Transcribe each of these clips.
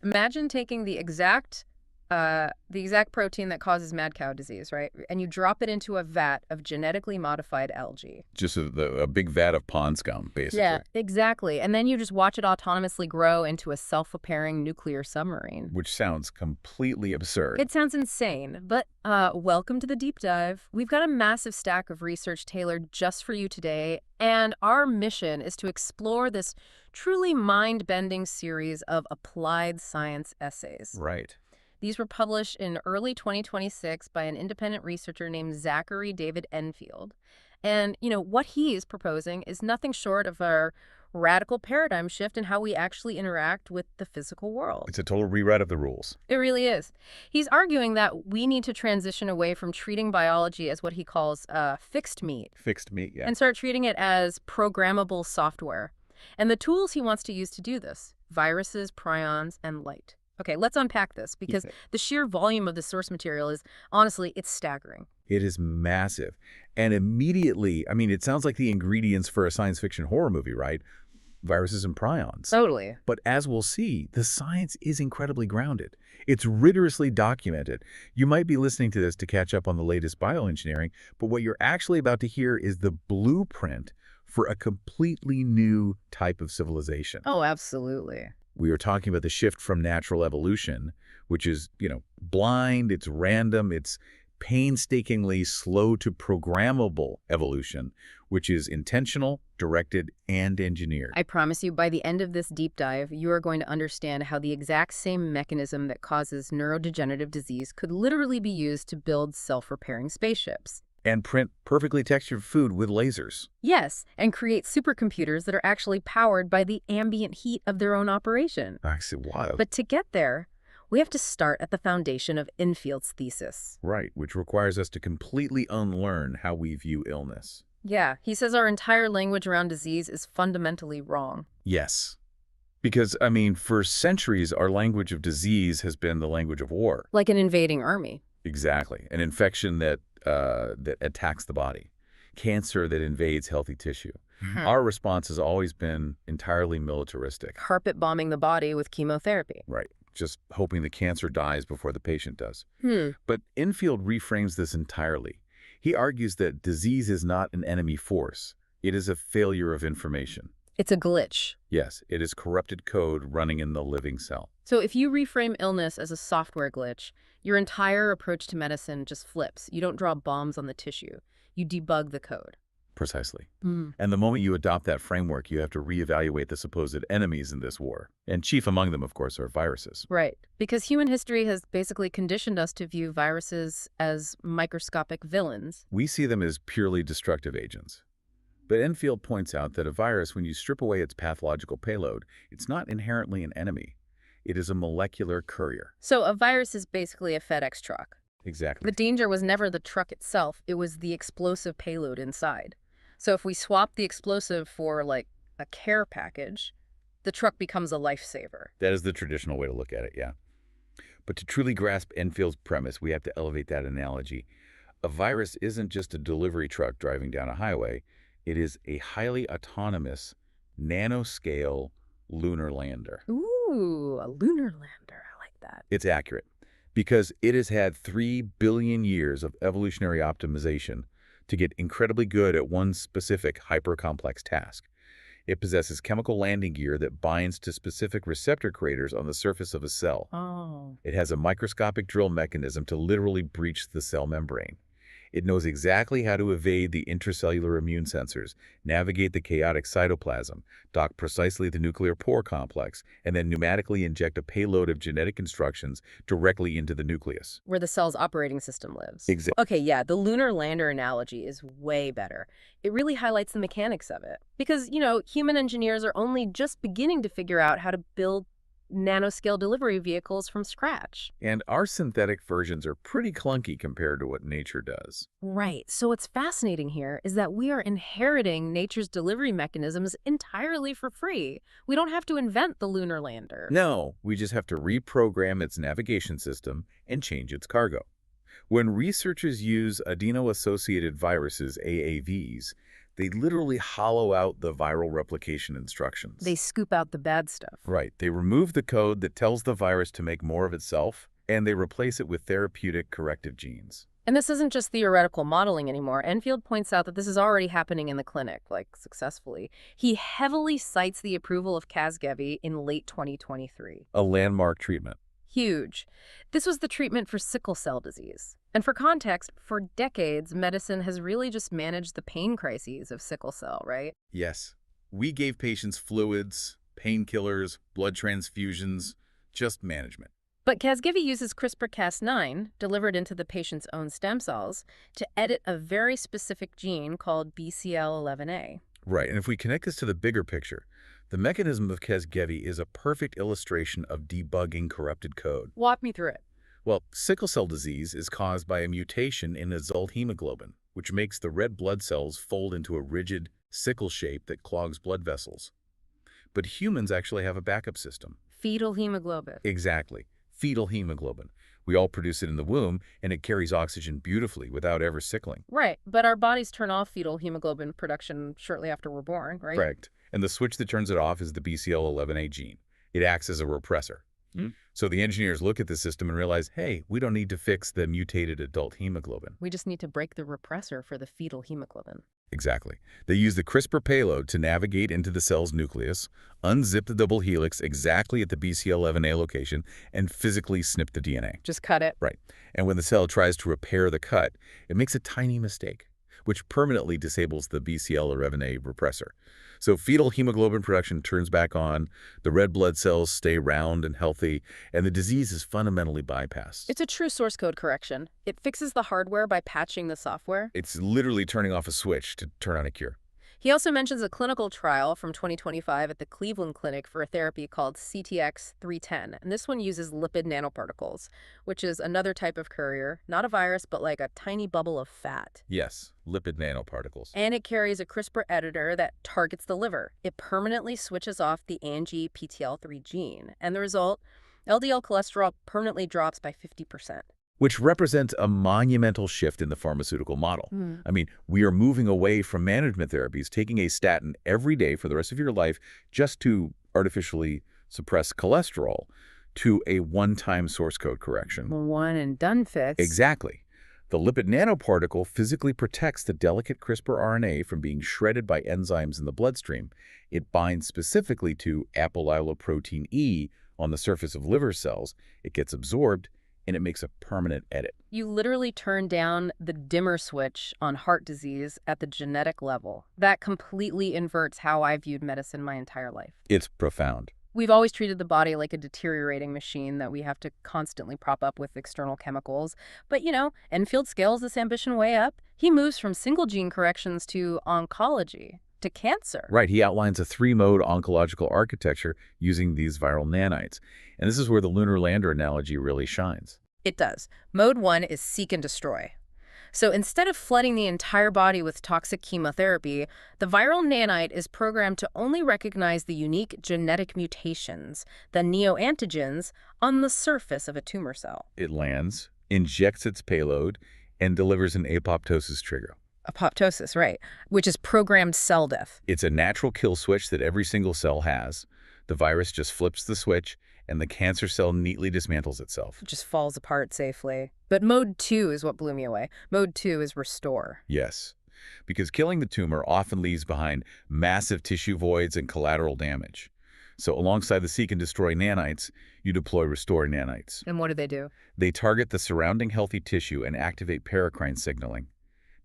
Imagine taking the exact protein that causes mad cow disease, right? And you drop it into a vat of genetically modified algae. Just a big vat of pond scum, basically. Yeah, exactly. And then you just watch it autonomously grow into a self-repairing nuclear submarine. Which sounds completely absurd. It sounds insane, but welcome to the deep dive. We've got a massive stack of research tailored just for you today, and our mission is to explore this truly mind-bending series of applied science essays. Right. These were published in early 2026 by an independent researcher named Zachary David Enfield. And, what he is proposing is nothing short of a radical paradigm shift in how we actually interact with the physical world. It's a total rewrite of the rules. It really is. He's arguing that we need to transition away from treating biology as what he calls fixed meat. Fixed meat, yeah. And start treating it as programmable software. And the tools he wants to use to do this: viruses, prions, and light. Okay, let's unpack this, because the sheer volume of the source material is, honestly, it's staggering. It is massive. And immediately, it sounds like the ingredients for a science fiction horror movie, right? Viruses and prions. Totally. But as we'll see, the science is incredibly grounded. It's rigorously documented. You might be listening to this to catch up on the latest bioengineering, but what you're actually about to hear is the blueprint for a completely new type of civilization. Oh, absolutely. We are talking about the shift from natural evolution, which is, blind, it's random, it's painstakingly slow to programmable evolution, which is intentional, directed, and engineered. I promise you, by the end of this deep dive, you are going to understand how the exact same mechanism that causes neurodegenerative disease could literally be used to build self-repairing spaceships. And print perfectly textured food with lasers. Yes, and create supercomputers that are actually powered by the ambient heat of their own operation. Actually, wild. But to get there, we have to start at the foundation of Enfield's thesis. Right, which requires us to completely unlearn how we view illness. Yeah, he says our entire language around disease is fundamentally wrong. Yes. Because, for centuries, our language of disease has been the language of war. Like an invading army. Exactly. An infection that attacks the body. Cancer that invades healthy tissue. Our response has always been entirely militaristic. Carpet bombing the body with chemotherapy. Right. Just hoping the cancer dies before the patient does. But Enfield reframes this entirely. He argues that disease is not an enemy force. It is a failure of information. It's a glitch. Yes, it is corrupted code running in the living cell. So if you reframe illness as a software glitch, your entire approach to medicine just flips. You don't draw bombs on the tissue. You debug the code. Precisely. And the moment you adopt that framework, you have to reevaluate the supposed enemies in this war. And chief among them, of course, are viruses. Right. Because human history has basically conditioned us to view viruses as microscopic villains. We see them as purely destructive agents. But Enfield points out that a virus, when you strip away its pathological payload, it's not inherently an enemy. It is a molecular courier. So a virus is basically a FedEx truck. Exactly. The danger was never the truck itself. It was the explosive payload inside. So if we swap the explosive for, like, a care package, the truck becomes a lifesaver. That is the traditional way to look at it, yeah. But to truly grasp Enfield's premise, we have to elevate that analogy. A virus isn't just a delivery truck driving down a highway. It is a highly autonomous, nanoscale lunar lander. Ooh, a lunar lander. I like that. It's accurate because it has had 3 billion years of evolutionary optimization to get incredibly good at one specific hyper-complex task. It possesses chemical landing gear that binds to specific receptor craters on the surface of a cell. Oh. It has a microscopic drill mechanism to literally breach the cell membrane. It knows exactly how to evade the intracellular immune sensors, navigate the chaotic cytoplasm, dock precisely the nuclear pore complex, and then pneumatically inject a payload of genetic instructions directly into the nucleus. Where the cell's operating system lives. Exactly. Okay, yeah, the lunar lander analogy is way better. It really highlights the mechanics of it. Because, human engineers are only just beginning to figure out how to build nanoscale delivery vehicles from scratch. And our synthetic versions are pretty clunky compared to what nature does. Right. So what's fascinating here is that we are inheriting nature's delivery mechanisms entirely for free. We don't have to invent the lunar lander. No, we just have to reprogram its navigation system and change its cargo. When researchers use adeno-associated viruses, AAVs, They literally hollow out the viral replication They instructions. scoop out the bad stuff. Right. They remove the code that tells the virus to make more of itself, and they replace it with therapeutic corrective genes. And this isn't just theoretical modeling anymore. Enfield points out that this is already happening in the clinic, like successfully. He heavily cites the approval of Casgevy in late 2023. A landmark treatment. Huge. This was the treatment for sickle cell disease. And for context, for decades, medicine has really just managed the pain crises of sickle cell, right? Yes. We gave patients fluids, painkillers, blood transfusions, just management. But Casgevy uses CRISPR-Cas9, delivered into the patient's own stem cells, to edit a very specific gene called BCL11A. Right, and if we connect this to the bigger picture, the mechanism of Casgevy is a perfect illustration of debugging corrupted code. Walk me through it. Well, sickle cell disease is caused by a mutation in adult hemoglobin, which makes the red blood cells fold into a rigid, sickle shape that clogs blood vessels. But humans actually have a backup system. Fetal hemoglobin. Exactly. Fetal hemoglobin. We all produce it in the womb, and it carries oxygen beautifully without ever sickling. Right, but our bodies turn off fetal hemoglobin production shortly after we're born, right? Correct. And the switch that turns it off is the BCL11A gene. It acts as a repressor. So the engineers look at the system and realize, hey, we don't need to fix the mutated adult hemoglobin. We just need to break the repressor for the fetal hemoglobin. Exactly. They use the CRISPR payload to navigate into the cell's nucleus, unzip the double helix exactly at the BCL11A location, and physically snip the DNA. Just cut it. Right. And when the cell tries to repair the cut, it makes a tiny mistake, which permanently disables the BCL11A repressor. So fetal hemoglobin production turns back on, the red blood cells stay round and healthy, and the disease is fundamentally bypassed. It's a true source code correction. It fixes the hardware by patching the software. It's literally turning off a switch to turn on a cure. He also mentions a clinical trial from 2025 at the Cleveland Clinic for a therapy called CTX-310, and this one uses lipid nanoparticles, which is another type of courier, not a virus, but like a tiny bubble of fat. Yes, lipid nanoparticles. And it carries a CRISPR editor that targets the liver. It permanently switches off the ANGPTL3 gene, and the result, LDL cholesterol permanently drops by 50%. Which represents a monumental shift in the pharmaceutical model. I mean, we are moving away from management therapies, taking a statin every day for the rest of your life just to artificially suppress cholesterol, to a one-time source code correction. One and done fix. Exactly. The lipid nanoparticle physically protects the delicate CRISPR RNA from being shredded by enzymes in the bloodstream. It binds specifically to apolipoprotein E on the surface of liver cells. It gets absorbed, and it makes a permanent edit. You literally turn down the dimmer switch on heart disease at the genetic level. That completely inverts how I viewed medicine my entire life. It's profound. We've always treated the body like a deteriorating machine that we have to constantly prop up with external chemicals. But, Enfield scales this ambition way up. He moves from single gene corrections to oncology, to cancer. Right. He outlines a three-mode oncological architecture using these viral nanites. And this is where the lunar lander analogy really shines. It does. Mode 1 is seek and destroy. So instead of flooding the entire body with toxic chemotherapy, the viral nanite is programmed to only recognize the unique genetic mutations, the neoantigens, on the surface of a tumor cell. It lands, injects its payload, and delivers an apoptosis trigger. Apoptosis, right, which is programmed cell death. It's a natural kill switch that every single cell has. The virus just flips the switch, and the cancer cell neatly dismantles itself. It just falls apart safely. But mode 2 is what blew me away. Mode 2 is restore. Yes, because killing the tumor often leaves behind massive tissue voids and collateral damage. So alongside the seek and destroy nanites, you deploy restore nanites. And what do? They target the surrounding healthy tissue and activate paracrine signaling.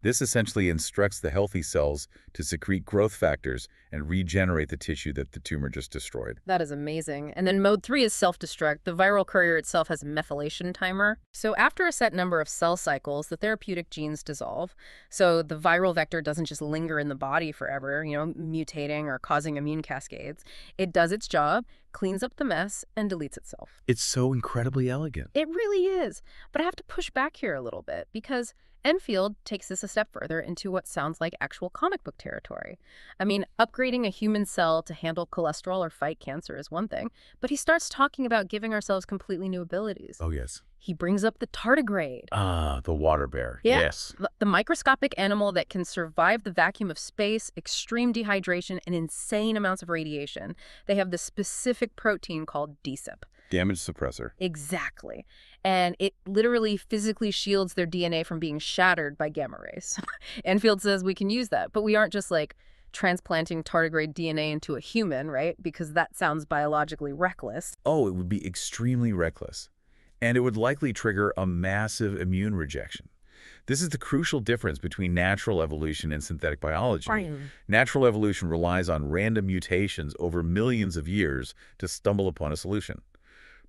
This essentially instructs the healthy cells to secrete growth factors and regenerate the tissue that the tumor just destroyed. That is amazing. And then mode 3 is self-destruct. The viral courier itself has a methylation timer. So after a set number of cell cycles, the therapeutic genes dissolve. So the viral vector doesn't just linger in the body forever, mutating or causing immune cascades. It does its job, cleans up the mess, and deletes itself. It's so incredibly elegant. It really is. But I have to push back here a little bit because Enfield takes this a step further into what sounds like actual comic book territory. I mean, upgrading a human cell to handle cholesterol or fight cancer is one thing, but he starts talking about giving ourselves completely new abilities. Oh, yes. He brings up the tardigrade. Ah, the water bear. Yeah, Yes. the microscopic animal that can survive the vacuum of space, extreme dehydration, and insane amounts of radiation. They have this specific protein called DSIP. Damage suppressor. Exactly. And it literally physically shields their DNA from being shattered by gamma rays. Enfield says we can use that, but we aren't just like transplanting tardigrade DNA into a human, right? Because that sounds biologically reckless. Oh, it would be extremely reckless. And it would likely trigger a massive immune rejection. This is the crucial difference between natural evolution and synthetic biology. Right. Natural evolution relies on random mutations over millions of years to stumble upon a solution.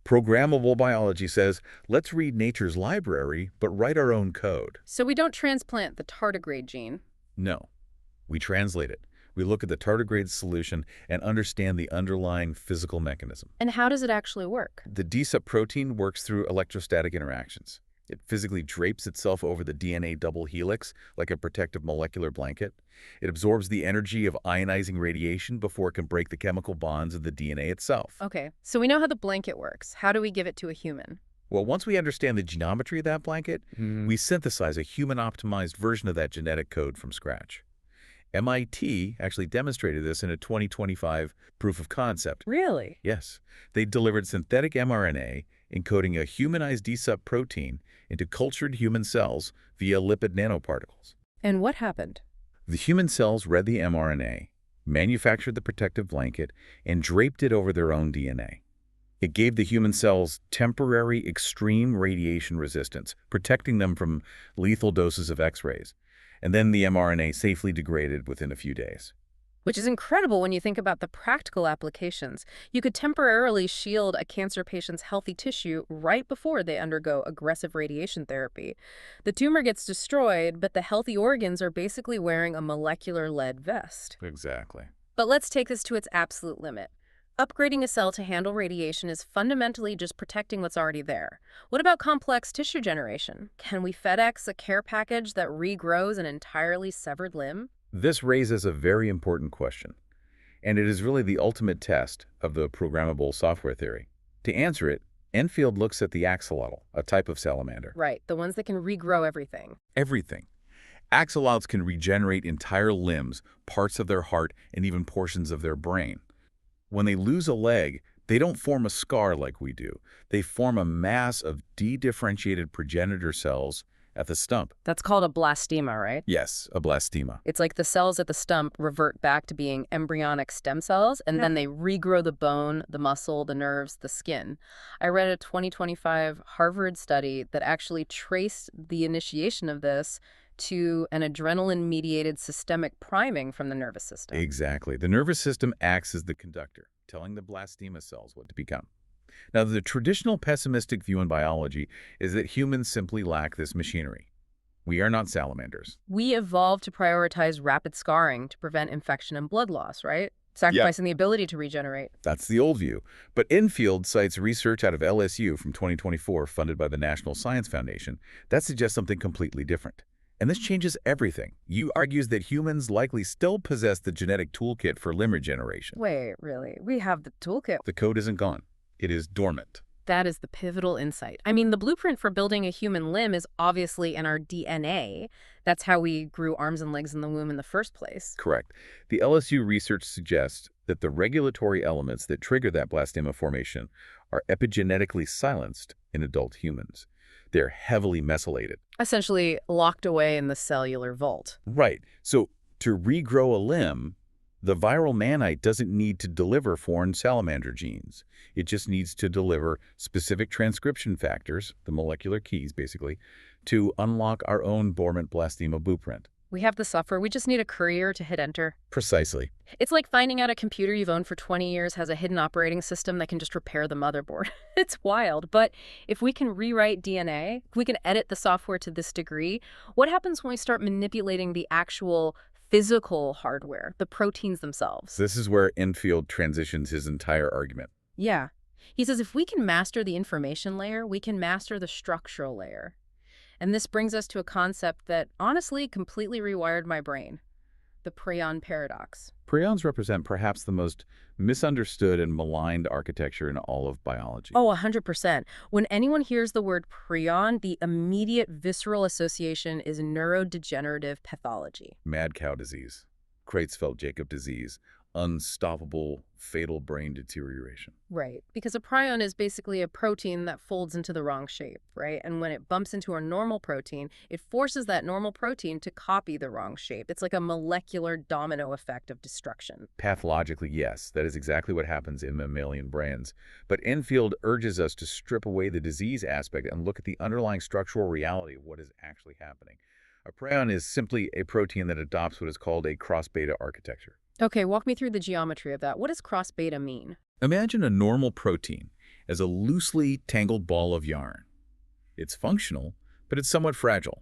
Programmable biology says, let's read nature's library, but write our own code. So we don't transplant the tardigrade gene. No, we translate it. We look at the tardigrade solution and understand the underlying physical mechanism. And how does it actually work? The DSIP protein works through electrostatic interactions. It physically drapes itself over the DNA double helix like a protective molecular blanket. It absorbs the energy of ionizing radiation before it can break the chemical bonds of the DNA itself. Okay, so we know how the blanket works. How do we give it to a human? Well, once we understand the geometry of that blanket, we synthesize a human-optimized version of that genetic code from scratch. MIT actually demonstrated this in a 2025 proof of concept. Really? Yes. They delivered synthetic mRNA encoding a humanized DSIP protein into cultured human cells via lipid nanoparticles. And what happened? The human cells read the mRNA, manufactured the protective blanket, and draped it over their own DNA. It gave the human cells temporary extreme radiation resistance, protecting them from lethal doses of X-rays. And then the mRNA safely degraded within a few days. Which is incredible when you think about the practical applications. You could temporarily shield a cancer patient's healthy tissue right before they undergo aggressive radiation therapy. The tumor gets destroyed, but the healthy organs are basically wearing a molecular lead vest. Exactly. But let's take this to its absolute limit. Upgrading a cell to handle radiation is fundamentally just protecting what's already there. What about complex tissue generation? Can we FedEx a care package that regrows an entirely severed limb? This raises a very important question, and it is really the ultimate test of the programmable software theory. To answer it, Enfield looks at the axolotl, a type of salamander. Right, the ones that can regrow everything. Everything. Axolotls can regenerate entire limbs, parts of their heart, and even portions of their brain. When they lose a leg, they don't form a scar like we do. They form a mass of dedifferentiated progenitor cells at the stump. That's called a blastema, right? Yes, a blastema. It's like the cells at the stump revert back to being embryonic stem cells, and then they regrow the bone, the muscle, the nerves, the skin. I read a 2025 Harvard study that actually traced the initiation of this to an adrenaline-mediated systemic priming from the nervous system. Exactly. The nervous system acts as the conductor, telling the blastema cells what to become. Now, the traditional pessimistic view in biology is that humans simply lack this machinery. We are not salamanders. We evolved to prioritize rapid scarring to prevent infection and blood loss, right? Sacrificing the ability to regenerate. That's the old view. But Enfield cites research out of LSU from 2024 funded by the National Science Foundation that suggests something completely different. And this changes everything. You argues that humans likely still possess the genetic toolkit for limb regeneration. Wait, really? We have the toolkit. The code isn't gone. It is dormant. That is the pivotal insight. I mean, the blueprint for building a human limb is obviously in our DNA. That's how we grew arms and legs in the womb in the first place. Correct. The LSU research suggests that the regulatory elements that trigger that blastema formation are epigenetically silenced in adult humans. They're heavily methylated. Essentially locked away in the cellular vault. Right. So to regrow a limb, the viral manite doesn't need to deliver foreign salamander genes. It just needs to deliver specific transcription factors, the molecular keys basically, to unlock our own dormant blastema blueprint. We have the software. We just need a courier to hit enter. Precisely. It's like finding out a computer you've owned for 20 years has a hidden operating system that can just repair the motherboard. It's wild. But if we can rewrite DNA, if we can edit the software to this degree, what happens when we start manipulating the actual physical hardware, the proteins themselves? This is where Enfield transitions his entire argument. Yeah. He says if we can master the information layer, we can master the structural layer. And this brings us to a concept that honestly completely rewired my brain, the prion paradox. Prions represent perhaps the most misunderstood and maligned architecture in all of biology. Oh, 100%. When anyone hears the word prion, the immediate visceral association is neurodegenerative pathology. Mad cow disease, Creutzfeldt-Jakob disease, unstoppable, fatal brain deterioration. Right. Because a prion is basically a protein that folds into the wrong shape, right? And when it bumps into a normal protein, it forces that normal protein to copy the wrong shape. It's like a molecular domino effect of destruction. Pathologically, yes, that is exactly what happens in mammalian brains. But Enfield urges us to strip away the disease aspect and look at the underlying structural reality of what is actually happening. A prion is simply a protein that adopts what is called a cross-beta architecture. Okay, walk me through the geometry of that. What does cross beta mean? Imagine a normal protein as a loosely tangled ball of yarn. It's functional, but it's somewhat fragile.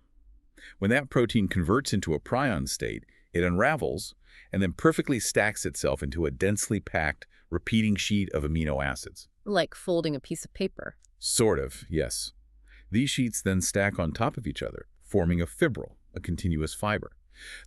When that protein converts into a prion state, it unravels and then perfectly stacks itself into a densely packed, repeating sheet of amino acids. Like folding a piece of paper. Sort of, yes. These sheets then stack on top of each other, forming a fibril, a continuous fiber.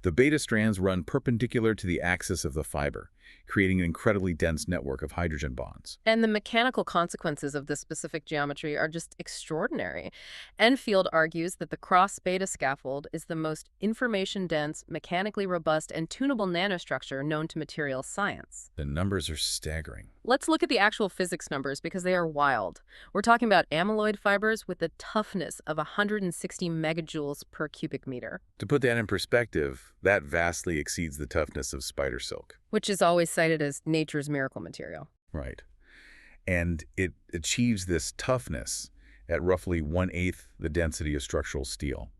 The beta strands run perpendicular to the axis of the fiber, creating an incredibly dense network of hydrogen bonds. And the mechanical consequences of this specific geometry are just extraordinary. Enfield argues that the cross-beta scaffold is the most information-dense, mechanically robust, and tunable nanostructure known to materials science. The numbers are staggering. Let's look at the actual physics numbers because they are wild. We're talking about amyloid fibers with a toughness of 160 megajoules per cubic meter. To put that in perspective, that vastly exceeds the toughness of spider silk. Which is always cited as nature's miracle material. Right. And it achieves this toughness at roughly 1/8 the density of structural steel.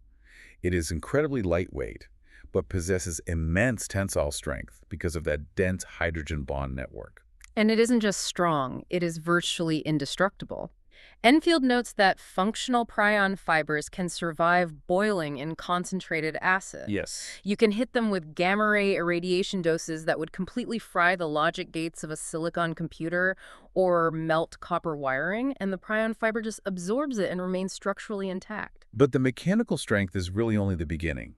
It is incredibly lightweight, but possesses immense tensile strength because of that dense hydrogen bond network. And it isn't just strong, it is virtually indestructible. Enfield notes that functional prion fibers can survive boiling in concentrated acid. Yes. You can hit them with gamma ray irradiation doses that would completely fry the logic gates of a silicon computer or melt copper wiring, and the prion fiber just absorbs it and remains structurally intact. But the mechanical strength is really only the beginning.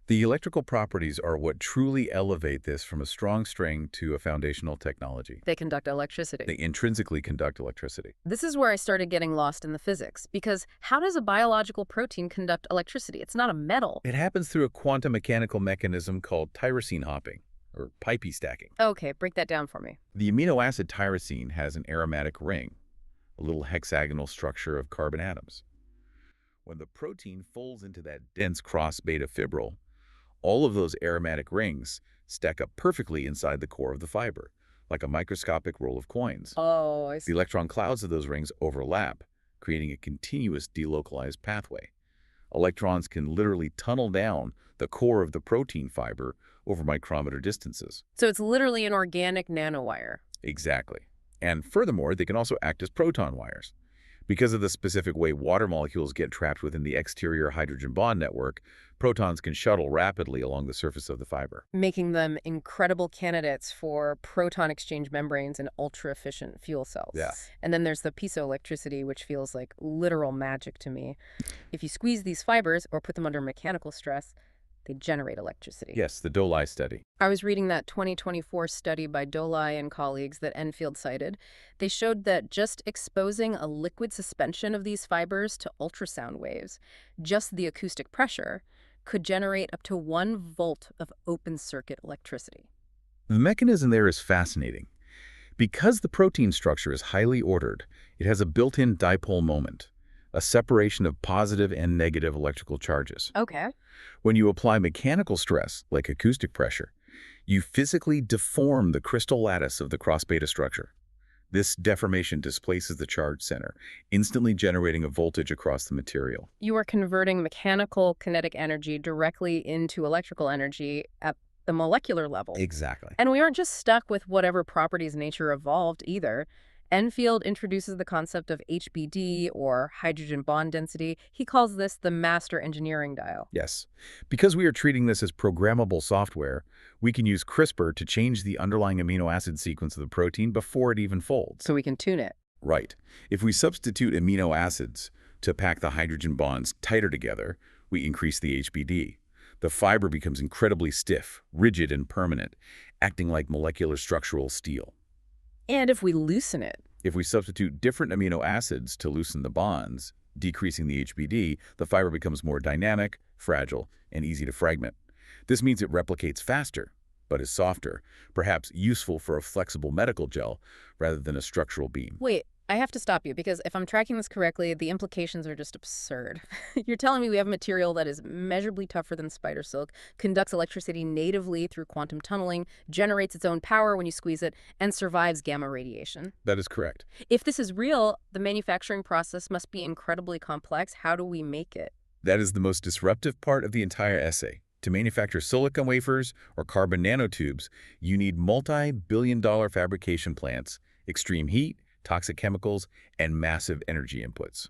The electrical properties are what truly elevate this from a strong string to a foundational technology. They conduct electricity. They intrinsically conduct electricity. This is where I started getting lost in the physics, because how does a biological protein conduct electricity? It's not a metal. It happens through a quantum mechanical mechanism called tyrosine hopping, or pipey stacking. Okay, break that down for me. The amino acid tyrosine has an aromatic ring, a little hexagonal structure of carbon atoms. When the protein folds into that dense cross-beta fibril, all of those aromatic rings stack up perfectly inside the core of the fiber, like a microscopic roll of coins. Oh, I The see. electron clouds of those rings overlap, creating a continuous delocalized pathway. Electrons can literally tunnel down the core of the protein fiber over micrometer distances. So it's literally an organic nanowire. Exactly. And furthermore, they can also act as proton wires. Because of the specific way water molecules get trapped within the exterior hydrogen bond network, protons can shuttle rapidly along the surface of the fiber. Making them incredible candidates for proton exchange membranes and ultra-efficient fuel cells. Yeah. And then there's the piezoelectricity, which feels like literal magic to me. If you squeeze these fibers or put them under mechanical stress, they generate electricity. Yes, the Doli study. I was reading that 2024 study by Doli and colleagues that Enfield cited. They showed that just exposing a liquid suspension of these fibers to ultrasound waves, just the acoustic pressure, could generate up to 1 volt of open-circuit electricity. The mechanism there is fascinating. Because the protein structure is highly ordered, it has a built-in dipole moment, a separation of positive and negative electrical charges. Okay. When you apply mechanical stress, like acoustic pressure, you physically deform the crystal lattice of the cross-beta structure. This deformation displaces the charge center, instantly generating a voltage across the material. You are converting mechanical kinetic energy directly into electrical energy at the molecular level. Exactly. And we aren't just stuck with whatever properties nature evolved either. Enfield introduces the concept of HBD, or hydrogen bond density. He calls this the master engineering dial. Yes. Because we are treating this as programmable software, we can use CRISPR to change the underlying amino acid sequence of the protein before it even folds. So we can tune it. Right. If we substitute amino acids, To pack the hydrogen bonds tighter together, we increase the HBD. The fiber becomes incredibly stiff, rigid, and permanent, acting like molecular structural steel. And if we loosen it? If we substitute different amino acids to loosen the bonds, decreasing the HBD, the fiber becomes more dynamic, fragile, and easy to fragment. This means it replicates faster, but is softer, perhaps useful for a flexible medical gel rather than a structural beam. Wait, I have to stop you because if I'm tracking this correctly, the implications are just absurd. You're telling me we have a material that is measurably tougher than spider silk, conducts electricity natively through quantum tunneling, generates its own power when you squeeze it, and survives gamma radiation. That is correct. If this is real, the manufacturing process must be incredibly complex. How do we make it? That is the most disruptive part of the entire essay. To manufacture silicon wafers or carbon nanotubes, you need multi-billion-dollar fabrication plants, extreme heat, toxic chemicals, and massive energy inputs.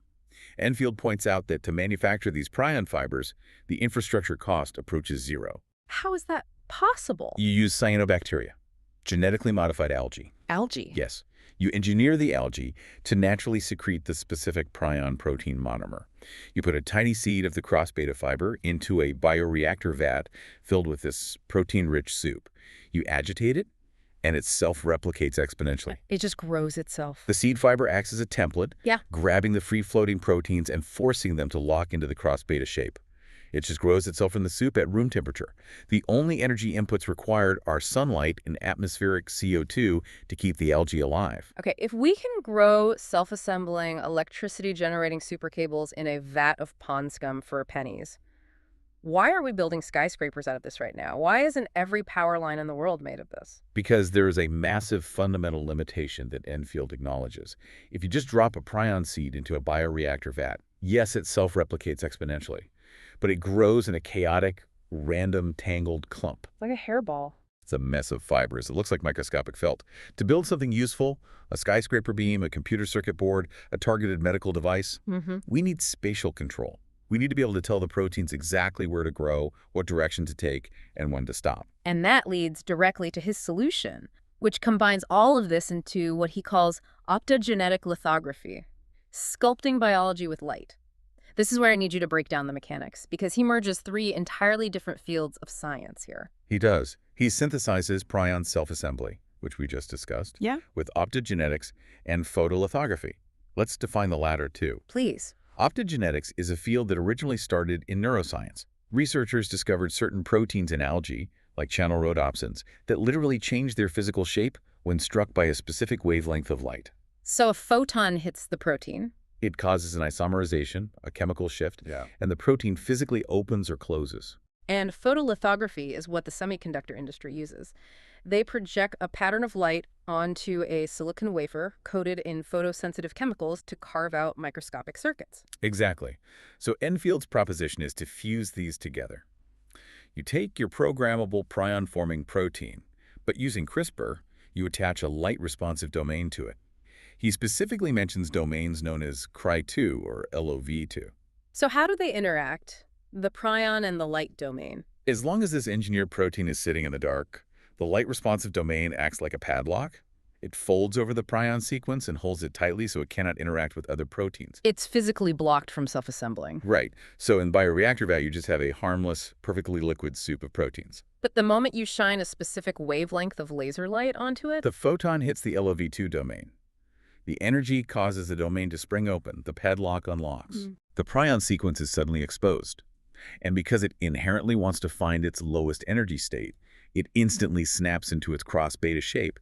Enfield points out that to manufacture these prion fibers, the infrastructure cost approaches zero. How is that possible? You use cyanobacteria, genetically modified algae. Algae? Yes. You engineer the algae to naturally secrete the specific prion protein monomer. You put a tiny seed of the cross-beta fiber into a bioreactor vat filled with this protein-rich soup. You agitate it, and it self-replicates exponentially. It just grows itself. The seed fiber acts as a template, Yeah. grabbing the free-floating proteins and forcing them to lock into the cross-beta shape. It just grows itself in the soup at room temperature. The only energy inputs required are sunlight and atmospheric CO2 to keep the algae alive. Okay, if we can grow self-assembling electricity-generating supercables in a vat of pond scum for pennies, why are we building skyscrapers out of this right now? Why isn't every power line in the world made of this? Because there is a massive fundamental limitation that Enfield acknowledges. If you just drop a prion seed into a bioreactor vat, yes, it self-replicates exponentially, but it grows in a chaotic, random, tangled clump. Like a hairball. It's a mess of fibers. It looks like microscopic felt. To build something useful, a skyscraper beam, a computer circuit board, a targeted medical device, we need spatial control. We need to be able to tell the proteins exactly where to grow, what direction to take, and when to stop. And that leads directly to his solution, which combines all of this into what he calls optogenetic lithography, sculpting biology with light. This is where I need you to break down the mechanics, because he merges three entirely different fields of science here. He does. He synthesizes prion self-assembly, which we just discussed, with optogenetics and photolithography. Let's define the latter too. Please. Optogenetics is a field that originally started in neuroscience. Researchers discovered certain proteins in algae, like channel rhodopsins, that literally change their physical shape when struck by a specific wavelength of light. So a photon hits the protein. It causes an isomerization, a chemical shift, and the protein physically opens or closes. And photolithography is what the semiconductor industry uses. They project a pattern of light onto a silicon wafer coated in photosensitive chemicals to carve out microscopic circuits. Exactly. So Enfield's proposition is to fuse these together. You take your programmable prion-forming protein, but using CRISPR, you attach a light-responsive domain to it. He specifically mentions domains known as Cry2 or LOV2. So how do they interact, the prion and the light domain? As long as this engineered protein is sitting in the dark, the light-responsive domain acts like a padlock. It folds over the prion sequence and holds it tightly so it cannot interact with other proteins. It's physically blocked from self-assembling. Right. So in bioreactor vat, you just have a harmless, perfectly liquid soup of proteins. But the moment you shine a specific wavelength of laser light onto it? The photon hits the LOV2 domain. The energy causes the domain to spring open. The padlock unlocks. The prion sequence is suddenly exposed. And because it inherently wants to find its lowest energy state, it instantly snaps into its cross-beta shape,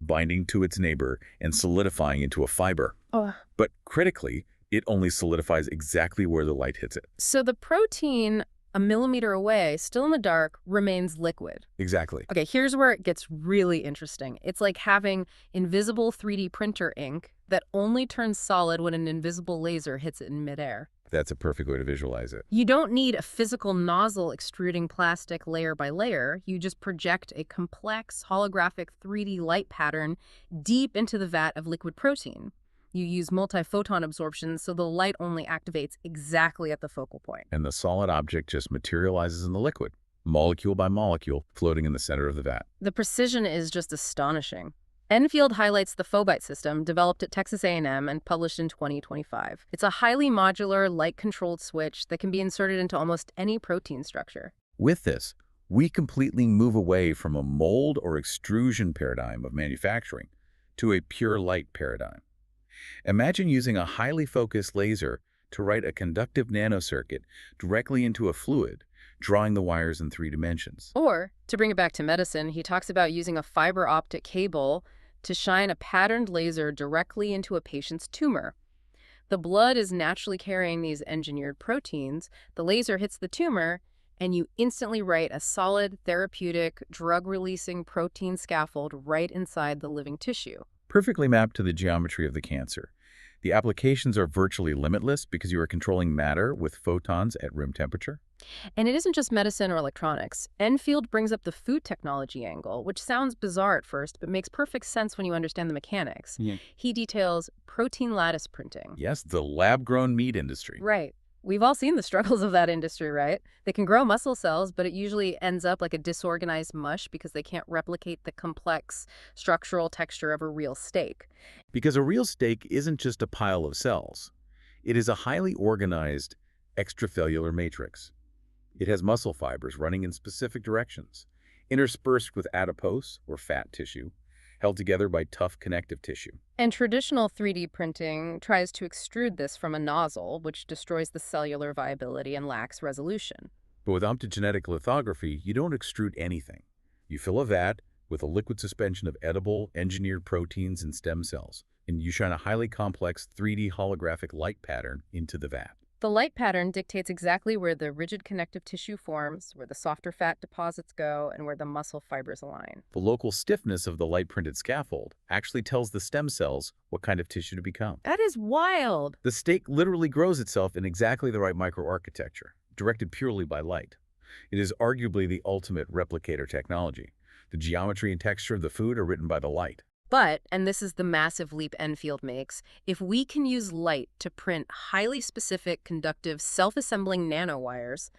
binding to its neighbor and solidifying into a fiber. But critically, it only solidifies exactly where the light hits it. So the protein, a millimeter away, still in the dark, remains liquid. Exactly. Okay, here's where it gets really interesting. It's like having invisible 3D printer ink that only turns solid when an invisible laser hits it in midair. That's a perfect way to visualize it. You don't need a physical nozzle extruding plastic layer by layer. You just project a complex holographic 3D light pattern deep into the vat of liquid protein. You use multi-photon absorption so the light only activates exactly at the focal point. And the solid object just materializes in the liquid, molecule by molecule, floating in the center of the vat. The precision is just astonishing. Enfield highlights the Phobite system developed at Texas A&M and published in 2025. It's a highly modular, light-controlled switch that can be inserted into almost any protein structure. With this, we completely move away from a mold or extrusion paradigm of manufacturing to a pure light paradigm. Imagine using a highly focused laser to write a conductive nanocircuit directly into a fluid, drawing the wires in 3 dimensions. Or, to bring it back to medicine, he talks about using a fiber optic cable to shine a patterned laser directly into a patient's tumor. The blood is naturally carrying these engineered proteins, the laser hits the tumor, and you instantly write a solid, therapeutic, drug-releasing protein scaffold right inside the living tissue. Perfectly mapped to the geometry of the cancer. The applications are virtually limitless because you are controlling matter with photons at room temperature. And it isn't just medicine or electronics. Enfield brings up the food technology angle, which sounds bizarre at first, but makes perfect sense when you understand the mechanics. Yeah. He details protein lattice printing. Yes, the lab-grown meat industry. Right. We've all seen the struggles of that industry, right? They can grow muscle cells, but it usually ends up like a disorganized mush because they can't replicate the complex structural texture of a real steak. Because a real steak isn't just a pile of cells. It is a highly organized extracellular matrix. It has muscle fibers running in specific directions, interspersed with adipose or fat tissue, held together by tough connective tissue. And traditional 3D printing tries to extrude this from a nozzle, which destroys the cellular viability and lacks resolution. But with optogenetic lithography, you don't extrude anything. You fill a vat with a liquid suspension of edible, engineered proteins and stem cells, and you shine a highly complex 3D holographic light pattern into the vat. The light pattern dictates exactly where the rigid connective tissue forms, where the softer fat deposits go, and where the muscle fibers align. The local stiffness of the light-printed scaffold actually tells the stem cells what kind of tissue to become. That is wild. The steak literally grows itself in exactly the right microarchitecture, directed purely by light. It is arguably the ultimate replicator technology. The geometry and texture of the food are written by the light. But, and this is the massive leap Enfield makes, if we can use light to print highly specific, conductive, self-assembling nanowires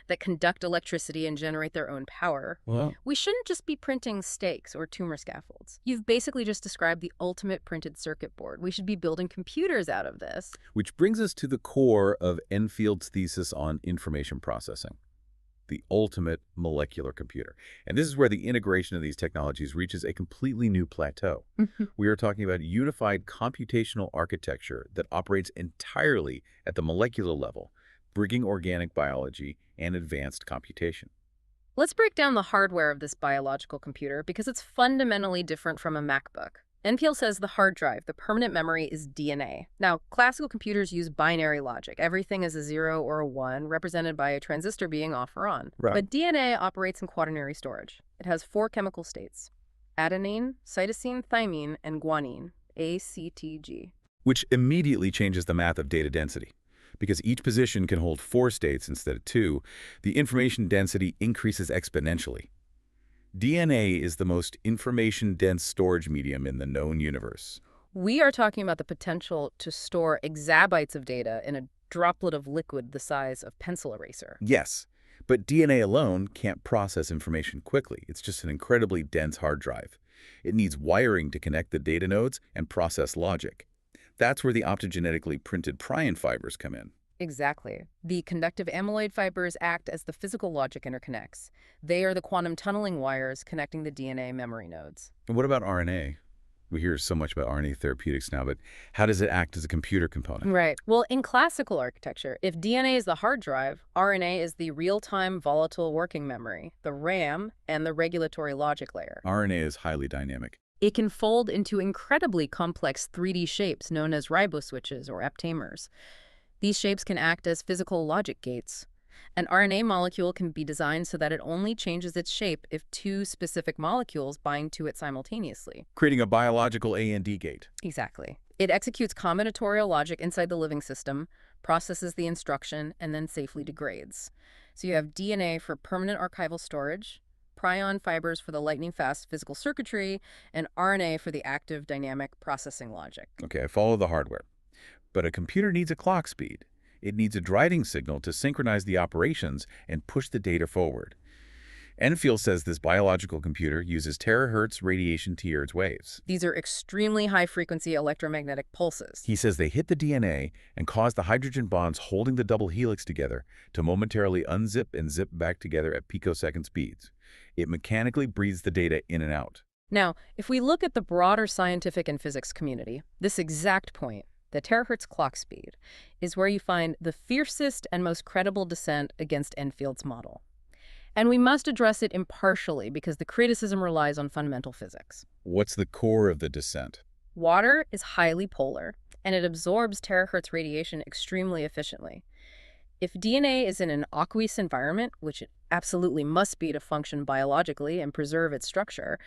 that conduct electricity and generate their own power, Well, we shouldn't just be printing steaks or tumor scaffolds. You've basically just described the ultimate printed circuit board. We should be building computers out of this. which brings us to the core of Enfield's thesis on information processing, the ultimate molecular computer. And this is where the integration of these technologies reaches a completely new plateau. We are talking about a unified computational architecture that operates entirely at the molecular level, bridging organic biology and advanced computation. Let's break down the hardware of this biological computer because it's fundamentally different from a MacBook. Enfield says the hard drive, the permanent memory, is DNA. Now, classical computers use binary logic. Everything is a 0 or a 1, represented by a transistor being off or on. Right. But DNA operates in quaternary storage. It has 4 chemical states: adenine, cytosine, thymine, and guanine, ACTG. Which immediately changes the math of data density. Because each position can hold 4 states instead of 2, the information density increases exponentially. DNA is the most information-dense storage medium in the known universe. We are talking about the potential to store exabytes of data in a droplet of liquid the size of pencil eraser. Yes, but DNA alone can't process information quickly. It's just an incredibly dense hard drive. It needs wiring to connect the data nodes and process logic. That's where the optogenetically printed prion fibers come in. Exactly. The conductive amyloid fibers act as the physical logic interconnects. They are the quantum tunneling wires connecting the DNA memory nodes. And what about RNA? We hear so much about RNA therapeutics now, but how does it act as a computer component? Right. Well, in classical architecture, if DNA is the hard drive, RNA is the real-time volatile working memory, the RAM, and the regulatory logic layer. RNA is highly dynamic. It can fold into incredibly complex 3D shapes known as riboswitches or aptamers. These shapes can act as physical logic gates. An RNA molecule can be designed so that it only changes its shape if 2 specific molecules bind to it simultaneously. Creating a biological AND gate. Exactly. It executes combinatorial logic inside the living system, processes the instruction, and then safely degrades. So you have DNA for permanent archival storage, prion fibers for the lightning-fast physical circuitry, and RNA for the active dynamic processing logic. Okay, I follow the hardware. But a computer needs a clock speed. It needs a driving signal to synchronize the operations and push the data forward. Enfield says this biological computer uses terahertz radiation terahertz waves. These are extremely high-frequency electromagnetic pulses. He says they hit the DNA and cause the hydrogen bonds holding the double helix together to momentarily unzip and zip back together at picosecond speeds. It mechanically breathes the data in and out. Now, if we look at the broader scientific and physics community, this exact point, the terahertz clock speed, is where you find the fiercest and most credible dissent against Enfield's model. And we must address it impartially because the criticism relies on fundamental physics. What's the core of the dissent? Water is highly polar, and it absorbs terahertz radiation extremely efficiently. If DNA is in an aqueous environment, which it absolutely must be to function biologically and preserve its structure,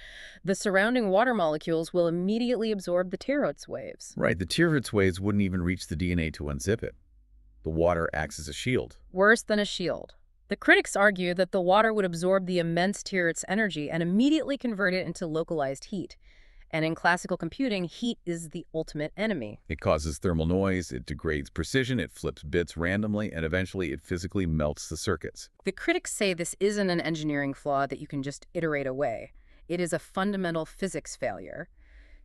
the surrounding water molecules will immediately absorb the terahertz waves. Right, the terahertz waves wouldn't even reach the DNA to unzip it. The water acts as a shield. Worse than a shield. The critics argue that the water would absorb the immense terahertz energy and immediately convert it into localized heat. And in classical computing, heat is the ultimate enemy. It causes thermal noise, it degrades precision, it flips bits randomly, and eventually it physically melts the circuits. The critics say this isn't an engineering flaw that you can just iterate away. It is a fundamental physics failure.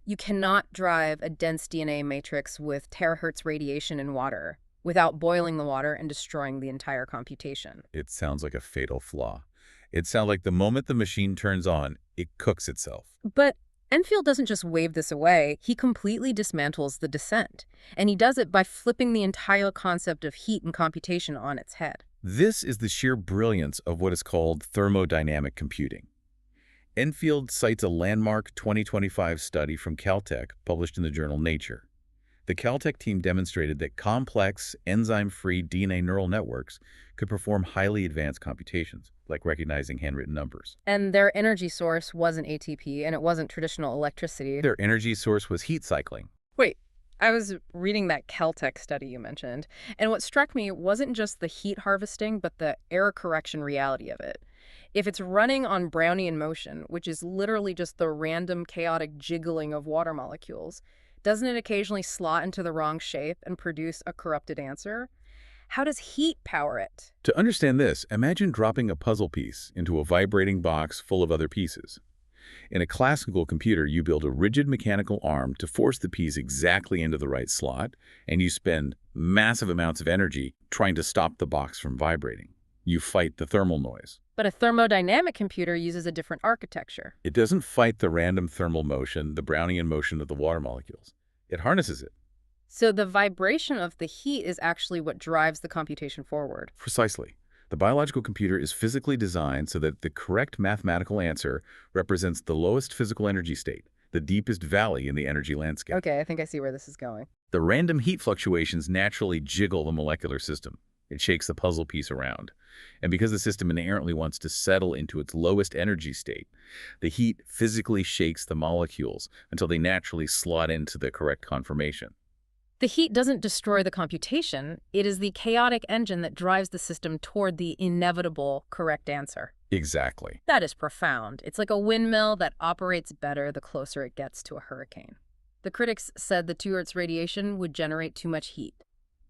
You cannot drive a dense DNA matrix with terahertz radiation in water without boiling the water and destroying the entire computation. It sounds like a fatal flaw. It sounds like the moment the machine turns on, it cooks itself. But Enfield doesn't just wave this away, he completely dismantles the dissent. And he does it by flipping the entire concept of heat and computation on its head. This is the sheer brilliance of what is called thermodynamic computing. Enfield cites a landmark 2025 study from Caltech published in the journal Nature. The Caltech team demonstrated that complex, enzyme-free DNA neural networks could perform highly advanced computations, like recognizing handwritten numbers. And their energy source wasn't ATP, and it wasn't traditional electricity. Their energy source was heat cycling. Wait, I was reading that Caltech study you mentioned, and what struck me wasn't just the heat harvesting, but the error correction reality of it. If it's running on Brownian motion, which is literally just the random chaotic jiggling of water molecules, doesn't it occasionally slot into the wrong shape and produce a corrupted answer? How does heat power it? To understand this, imagine dropping a puzzle piece into a vibrating box full of other pieces. In a classical computer, you build a rigid mechanical arm to force the piece exactly into the right slot, and you spend massive amounts of energy trying to stop the box from vibrating. You fight the thermal noise. But a thermodynamic computer uses a different architecture. It doesn't fight the random thermal motion, the Brownian motion of the water molecules. It harnesses it. So the vibration of the heat is actually what drives the computation forward. Precisely. The biological computer is physically designed so that the correct mathematical answer represents the lowest physical energy state, the deepest valley in the energy landscape. Okay, I think I see where this is going. The random heat fluctuations naturally jiggle the molecular system. It shakes the puzzle piece around. And because the system inherently wants to settle into its lowest energy state, the heat physically shakes the molecules until they naturally slot into the correct conformation. The heat doesn't destroy the computation. It is the chaotic engine that drives the system toward the inevitable correct answer. Exactly. That is profound. It's like a windmill that operates better the closer it gets to a hurricane. The critics said the terahertz radiation would generate too much heat.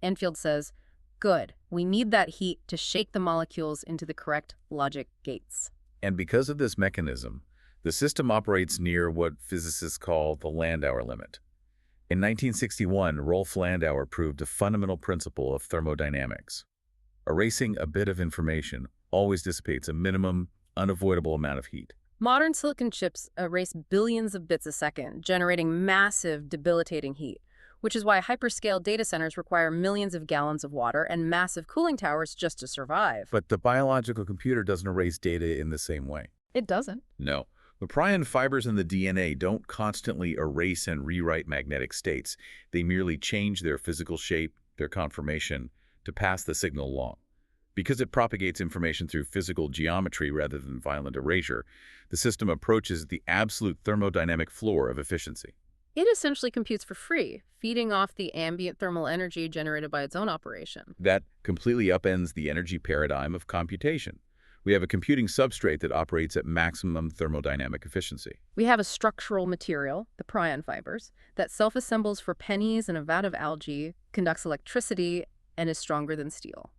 Enfield says, good, we need that heat to shake the molecules into the correct logic gates. And because of this mechanism, the system operates near what physicists call the Landauer limit. In 1961, Rolf Landauer proved a fundamental principle of thermodynamics. Erasing a bit of information always dissipates a minimum, unavoidable amount of heat. Modern silicon chips erase billions of bits a second, generating massive, debilitating heat, which is why hyperscale data centers require millions of gallons of water and massive cooling towers just to survive. But the biological computer doesn't erase data in the same way. It doesn't. No. The prion fibers in the DNA don't constantly erase and rewrite magnetic states. They merely change their physical shape, their conformation, to pass the signal along. Because it propagates information through physical geometry rather than violent erasure, the system approaches the absolute thermodynamic floor of efficiency. It essentially computes for free, feeding off the ambient thermal energy generated by its own operation. That completely upends the energy paradigm of computation. We have a computing substrate that operates at maximum thermodynamic efficiency. We have a structural material, the prion fibers, that self-assembles for pennies in a vat of algae, conducts electricity, and is stronger than steel.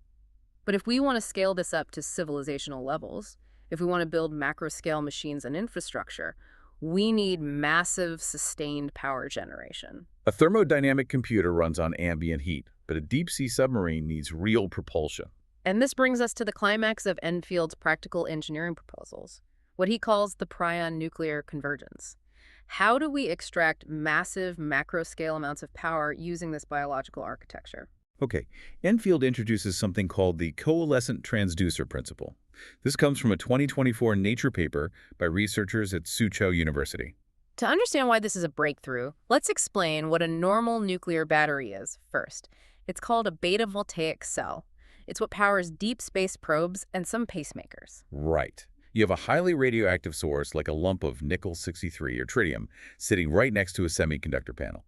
But if we want to scale this up to civilizational levels, If we want to build macro-scale machines and infrastructure, we need massive, sustained power generation. A thermodynamic computer runs on ambient heat, but a deep-sea submarine needs real propulsion. And this brings us to the climax of Enfield's practical engineering proposals, what he calls the prion nuclear convergence. How do we extract massive macro-scale amounts of power using this biological architecture? Okay, Enfield introduces something called the coalescent transducer principle. This comes from a 2024 Nature paper by researchers at Suzhou University. To understand why this is a breakthrough, let's explain what a normal nuclear battery is first. It's called a beta-voltaic cell. It's what powers deep space probes and some pacemakers. Right. You have a highly radioactive source like a lump of nickel-63 or tritium sitting right next to a semiconductor panel.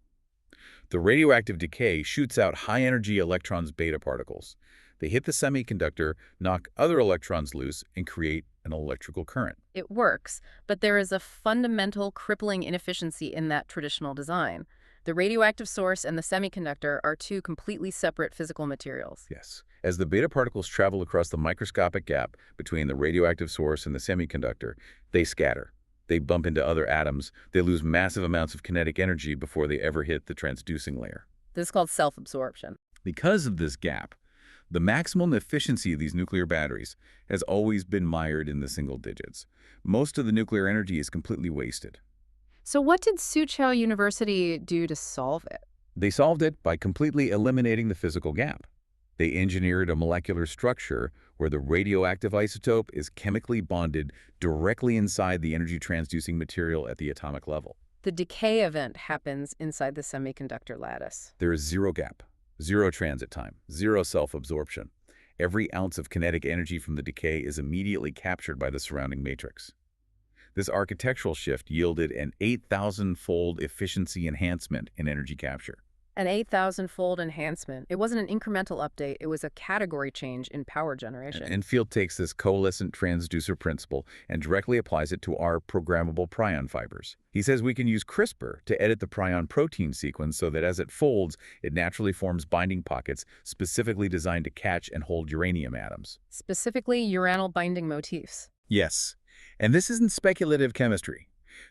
The radioactive decay shoots out high-energy electrons beta particles. They hit the semiconductor, knock other electrons loose, and create an electrical current. It works, but there is a fundamental crippling inefficiency in that traditional design. The radioactive source and the semiconductor are two completely separate physical materials. Yes. As the beta particles travel across the microscopic gap between the radioactive source and the semiconductor, they scatter. They bump into other atoms. They lose massive amounts of kinetic energy before they ever hit the transducing layer. This is called self-absorption. Because of this gap, the maximum efficiency of these nuclear batteries has always been mired in the single digits. Most of the nuclear energy is completely wasted. So what did Suzhou University do to solve it? They solved it by completely eliminating the physical gap. They engineered a molecular structure where the radioactive isotope is chemically bonded directly inside the energy-transducing material at the atomic level. The decay event happens inside the semiconductor lattice. There is zero gap, zero transit time, zero self-absorption. Every ounce of kinetic energy from the decay is immediately captured by the surrounding matrix. This architectural shift yielded an 8,000-fold efficiency enhancement in energy capture. An 8,000-fold enhancement. It wasn't an incremental update. It was a category change in power generation. Enfield takes this coalescent transducer principle and directly applies it to our programmable prion fibers. He says we can use CRISPR to edit the prion protein sequence so that as it folds, it naturally forms binding pockets specifically designed to catch and hold uranium atoms. Specifically, uranyl binding motifs. Yes, and this isn't speculative chemistry.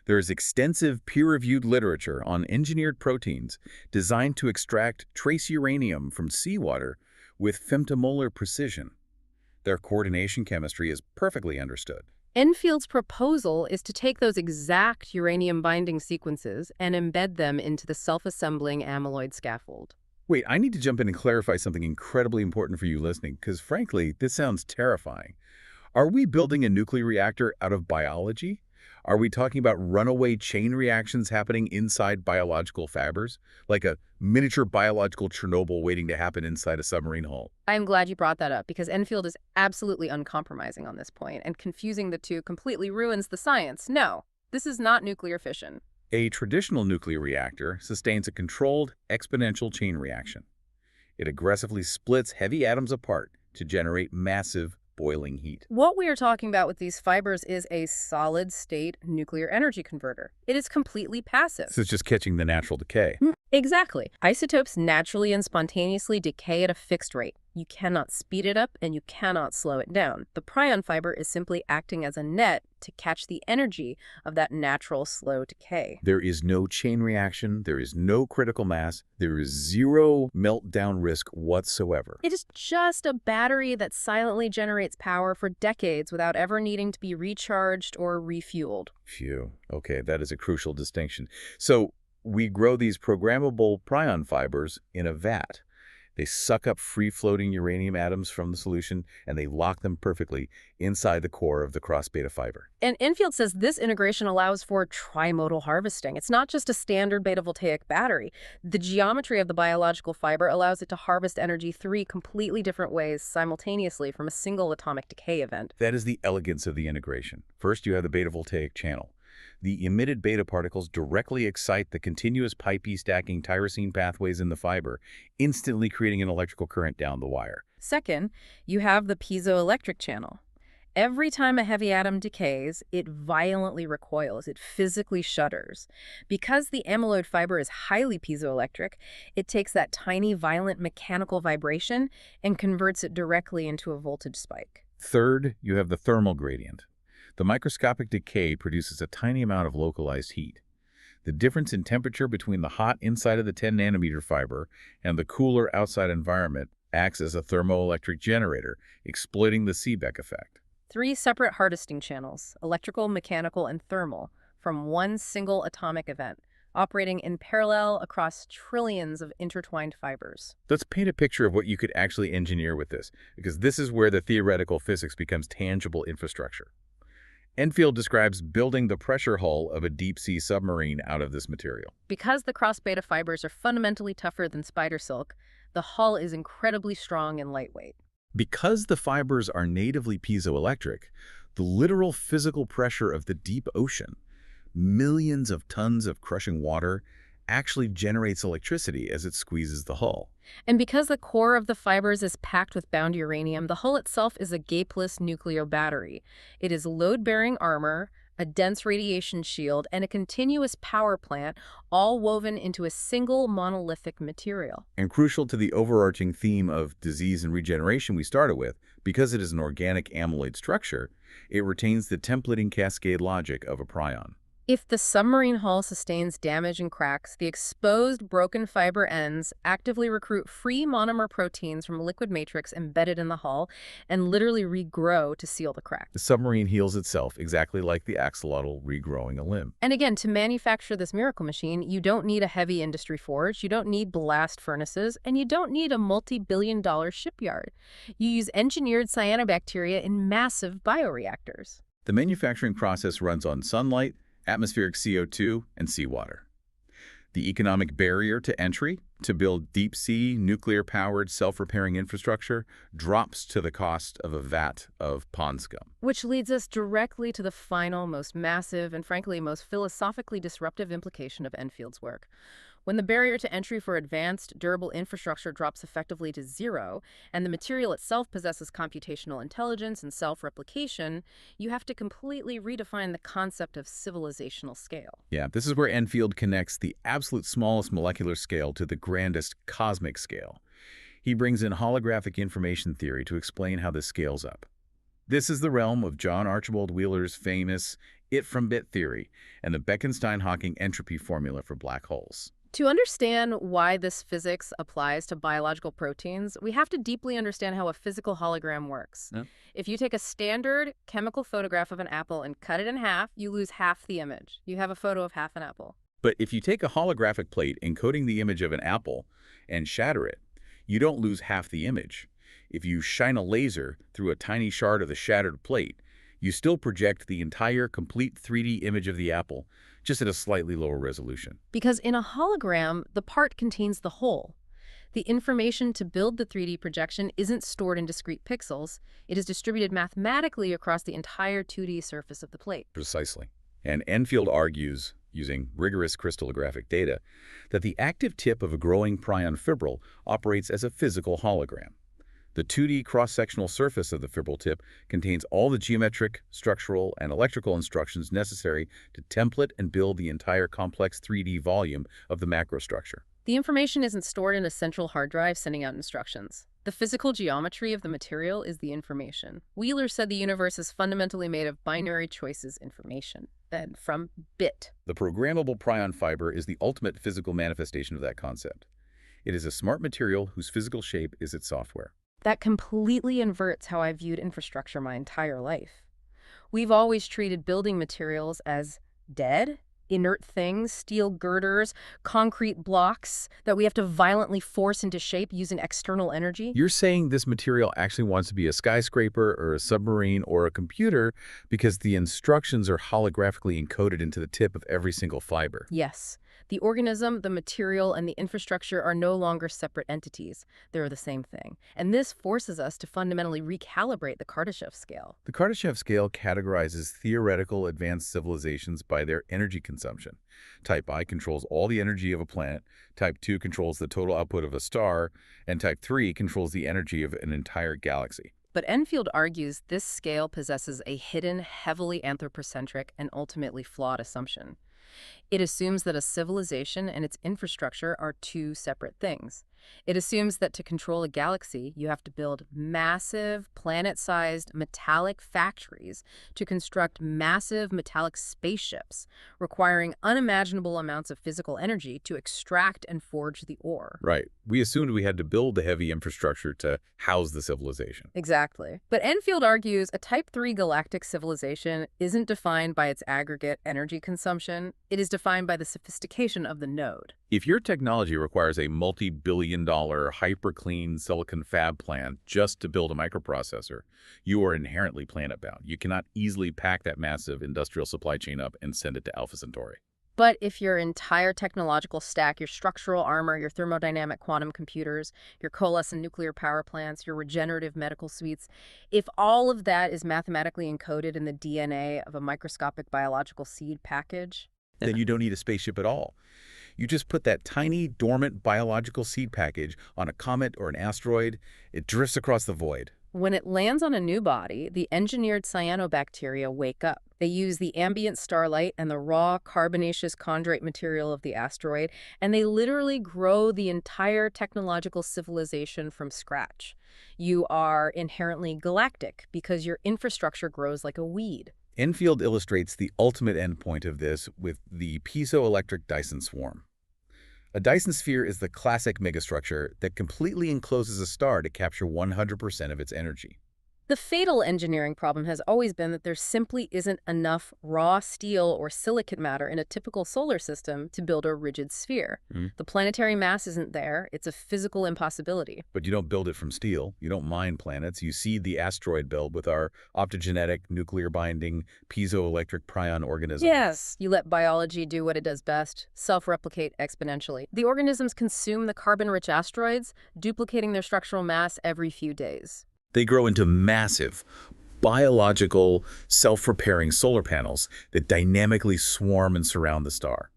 There is extensive peer-reviewed literature on engineered proteins designed to extract trace uranium from seawater with femtomolar precision. Their coordination chemistry is perfectly understood. Enfield's proposal is to take those exact uranium binding sequences and embed them into the self-assembling amyloid scaffold. Wait, I need to jump in and clarify something incredibly important for you listening, because frankly, this sounds terrifying. Are we building a nuclear reactor out of biology? Are we talking about runaway chain reactions happening inside biological fibers? Like a miniature biological Chernobyl waiting to happen inside a submarine hull? I'm glad you brought that up because Enfield is absolutely uncompromising on this point, and confusing the two completely ruins the science. No, this is not nuclear fission. A traditional nuclear reactor sustains a controlled exponential chain reaction. It aggressively splits heavy atoms apart to generate massive boiling heat. What we are talking about with these fibers is a solid-state nuclear energy converter. It is completely passive. So it's just catching the natural decay. Exactly. Isotopes naturally and spontaneously decay at a fixed rate. You cannot speed it up and you cannot slow it down. The prion fiber is simply acting as a net to catch the energy of that natural slow decay. There is no chain reaction, there is no critical mass, there is zero meltdown risk whatsoever. It is just a battery that silently generates power for decades without ever needing to be recharged or refueled. Phew. Okay, that is a crucial distinction. So we grow these programmable prion fibers in a vat. They suck up free-floating uranium atoms from the solution, and they lock them perfectly inside the core of the cross-beta fiber. And Enfield says this integration allows for trimodal harvesting. It's not just a standard beta-voltaic battery. The geometry of the biological fiber allows it to harvest energy three completely different ways simultaneously from a single atomic decay event. That is the elegance of the integration. First, you have the beta-voltaic channel. The emitted beta particles directly excite the continuous pipey stacking tyrosine pathways in the fiber, instantly creating an electrical current down the wire. Second, you have the piezoelectric channel. Every time a heavy atom decays, it violently recoils. It physically shudders. Because the amyloid fiber is highly piezoelectric, it takes that tiny, violent mechanical vibration and converts it directly into a voltage spike. Third, you have the thermal gradient. The microscopic decay produces a tiny amount of localized heat. The difference in temperature between the hot inside of the 10-nanometer fiber and the cooler outside environment acts as a thermoelectric generator, exploiting the Seebeck effect. 3 separate harvesting channels, electrical, mechanical, and thermal, from one single atomic event, operating in parallel across trillions of intertwined fibers. Let's paint a picture of what you could actually engineer with this, because this is where the theoretical physics becomes tangible infrastructure. Enfield describes building the pressure hull of a deep-sea submarine out of this material. Because the cross-beta fibers are fundamentally tougher than spider silk, the hull is incredibly strong and lightweight. Because the fibers are natively piezoelectric, the literal physical pressure of the deep ocean, millions of tons of crushing water, actually generates electricity as it squeezes the hull. And because the core of the fibers is packed with bound uranium, the hull itself is a gapeless nuclear battery. It is load-bearing armor, a dense radiation shield, and a continuous power plant, all woven into a single monolithic material. And crucial to the overarching theme of disease and regeneration we started with, because it is an organic amyloid structure, it retains the templating cascade logic of a prion. If the submarine hull sustains damage and cracks, the exposed broken fiber ends actively recruit free monomer proteins from liquid matrix embedded in the hull and literally regrow to seal the crack. The submarine heals itself exactly like the axolotl regrowing a limb. And again, to manufacture this miracle machine, you don't need a heavy industry forge, you don't need blast furnaces, and you don't need a multi-billion-dollar shipyard. You use engineered cyanobacteria in massive bioreactors. The manufacturing process runs on sunlight, atmospheric CO2, and seawater. The economic barrier to entry to build deep-sea, nuclear-powered, self-repairing infrastructure drops to the cost of a vat of pond scum. Which leads us directly to the final, most massive, and frankly, most philosophically disruptive implication of Enfield's work. When the barrier to entry for advanced, durable infrastructure drops effectively to zero, and the material itself possesses computational intelligence and self-replication, you have to completely redefine the concept of civilizational scale. Yeah, this is where Enfield connects the absolute smallest molecular scale to the grandest cosmic scale. He brings in holographic information theory to explain how this scales up. This is the realm of John Archibald Wheeler's famous it-from-bit theory and the Bekenstein-Hawking entropy formula for black holes. To understand why this physics applies to biological proteins, we have to deeply understand how a physical hologram works. Yeah. If you take a standard chemical photograph of an apple and cut it in half, you lose half the image. You have a photo of half an apple. But if you take a holographic plate encoding the image of an apple and shatter it, you don't lose half the image. If you shine a laser through a tiny shard of the shattered plate, you still project the entire complete 3D image of the apple, just at a slightly lower resolution. Because in a hologram, the part contains the whole. The information to build the 3D projection isn't stored in discrete pixels. It is distributed mathematically across the entire 2D surface of the plate. Precisely. And Enfield argues, using rigorous crystallographic data, that the active tip of a growing prion fibril operates as a physical hologram. The 2D cross-sectional surface of the fibril tip contains all the geometric, structural, and electrical instructions necessary to template and build the entire complex 3D volume of the macrostructure. The information isn't stored in a central hard drive sending out instructions. The physical geometry of the material is the information. Wheeler said the universe is fundamentally made of binary choices information, then from bit. The programmable prion fiber is the ultimate physical manifestation of that concept. It is a smart material whose physical shape is its software. That completely inverts how I viewed infrastructure my entire life. We've always treated building materials as dead, inert things, steel girders, concrete blocks that we have to violently force into shape using external energy. You're saying this material actually wants to be a skyscraper or a submarine or a computer because the instructions are holographically encoded into the tip of every single fiber. Yes. The organism, the material, and the infrastructure are no longer separate entities. They're the same thing. And this forces us to fundamentally recalibrate the Kardashev scale. The Kardashev scale categorizes theoretical advanced civilizations by their energy consumption. Type I controls all the energy of a planet, Type 2 controls the total output of a star, and Type 3 controls the energy of an entire galaxy. But Enfield argues this scale possesses a hidden, heavily anthropocentric, and ultimately flawed assumption. It assumes that a civilization and its infrastructure are two separate things. It assumes that to control a galaxy, you have to build massive, planet-sized metallic factories to construct massive metallic spaceships, requiring unimaginable amounts of physical energy to extract and forge the ore. Right. We assumed we had to build the heavy infrastructure to house the civilization. Exactly. But Enfield argues a Type 3 galactic civilization isn't defined by its aggregate energy consumption. It is defined by the sophistication of the node. If your technology requires a multi-billion-dollar hyper-clean silicon fab plant just to build a microprocessor, you are inherently planet-bound. You cannot easily pack that massive industrial supply chain up and send it to Alpha Centauri. But if your entire technological stack, your structural armor, your thermodynamic quantum computers, your coalescent nuclear power plants, your regenerative medical suites, if all of that is mathematically encoded in the DNA of a microscopic biological seed package, Then you don't need a spaceship at all. You just put that tiny, dormant biological seed package on a comet or an asteroid. It drifts across the void. when it lands on a new body, the engineered cyanobacteria wake up. They use the ambient starlight and the raw carbonaceous chondrite material of the asteroid, and they literally grow the entire technological civilization from scratch. You are inherently galactic because your infrastructure grows like a weed. Enfield illustrates the ultimate endpoint of this with the piezoelectric Dyson swarm. A Dyson sphere is the classic megastructure that completely encloses a star to capture 100% of its energy. The fatal engineering problem has always been that there simply isn't enough raw steel or silicate matter in a typical solar system to build a rigid sphere. The planetary mass isn't there. It's a physical impossibility. But you don't build it from steel. You don't mine planets. You seed the asteroid belt with our optogenetic, nuclear-binding, piezoelectric prion organism. Yes, you let biology do what it does best, self-replicate exponentially. The organisms consume the carbon-rich asteroids, duplicating their structural mass every few days. They grow into massive, biological, self-repairing solar panels that dynamically swarm and surround the star.